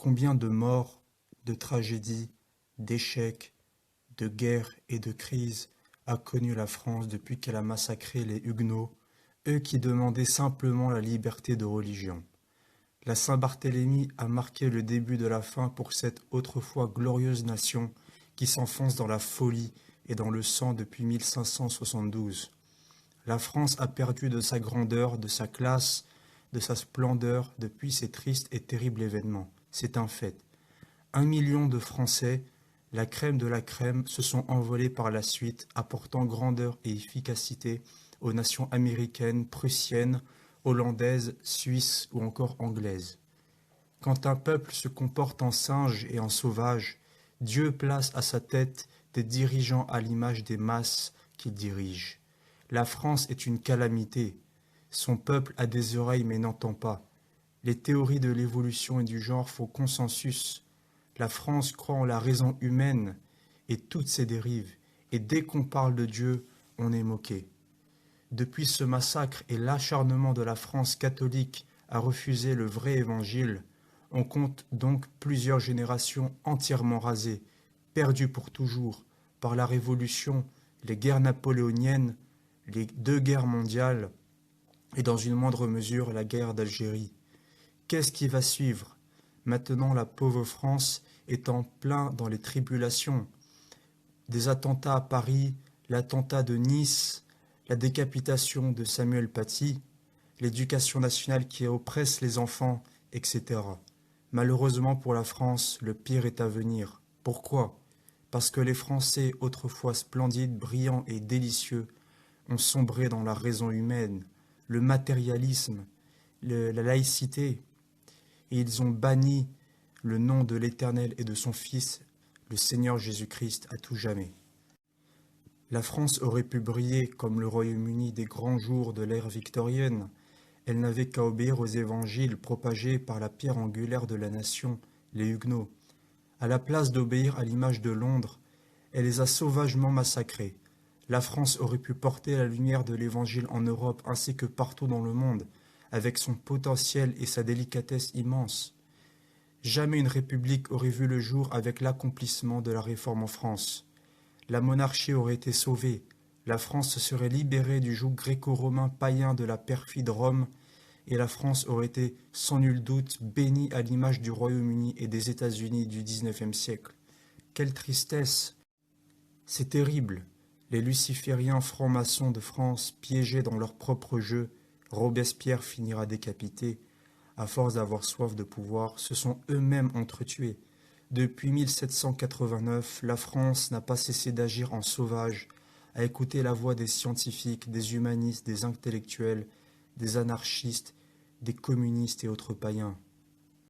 Combien de morts, de tragédies, d'échecs, de guerres et de crises a connu la France depuis qu'elle a massacré les Huguenots, eux qui demandaient simplement la liberté de religion. La Saint-Barthélemy a marqué le début de la fin pour cette autrefois glorieuse nation qui s'enfonce dans la folie et dans le sang depuis 1572. La France a perdu de sa grandeur, de sa classe, de sa splendeur depuis ces tristes et terribles événements. C'est un fait. 1 million de Français, la crème de la crème, se sont envolés par la suite, apportant grandeur et efficacité aux nations américaines, prussiennes, hollandaises, suisses ou encore anglaises. Quand un peuple se comporte en singe et en sauvage, Dieu place à sa tête des dirigeants à l'image des masses qu'il dirige. La France est une calamité. Son peuple a des oreilles mais n'entend pas. Les théories de l'évolution et du genre font consensus. La France croit en la raison humaine et toutes ses dérives, et dès qu'on parle de Dieu, on est moqué. Depuis ce massacre et l'acharnement de la France catholique à refuser le vrai évangile, on compte donc plusieurs générations entièrement rasées, perdues pour toujours par la Révolution, les guerres napoléoniennes, les 2 guerres mondiales et dans une moindre mesure la guerre d'Algérie. Qu'est-ce qui va suivre? Maintenant la pauvre France est en plein dans les tribulations. Des attentats à Paris, l'attentat de Nice, la décapitation de Samuel Paty, l'éducation nationale qui oppresse les enfants, etc. Malheureusement pour la France, le pire est à venir. Pourquoi? Parce que les Français, autrefois splendides, brillants et délicieux, ont sombré dans la raison humaine, le matérialisme, la laïcité, et ils ont banni le nom de l'Éternel et de son Fils, le Seigneur Jésus-Christ, à tout jamais. La France aurait pu briller comme le Royaume-Uni des grands jours de l'ère victorienne. Elle n'avait qu'à obéir aux évangiles propagés par la pierre angulaire de la nation, les Huguenots. À la place d'obéir à l'image de Londres, elle les a sauvagement massacrés. La France aurait pu porter la lumière de l'évangile en Europe ainsi que partout dans le monde, avec son potentiel et sa délicatesse immense. Jamais une république aurait vu le jour avec l'accomplissement de la réforme en France. La monarchie aurait été sauvée, la France se serait libérée du joug gréco-romain païen de la perfide Rome, et la France aurait été sans nul doute bénie à l'image du Royaume-Uni et des États-Unis du XIXe siècle. Quelle tristesse! C'est terrible. Les lucifériens francs-maçons de France, piégés dans leur propre jeu, Robespierre finira décapité, à force d'avoir soif de pouvoir, se sont eux-mêmes entretués. Depuis 1789, la France n'a pas cessé d'agir en sauvage, à écouter la voix des scientifiques, des humanistes, des intellectuels, des anarchistes, des communistes et autres païens.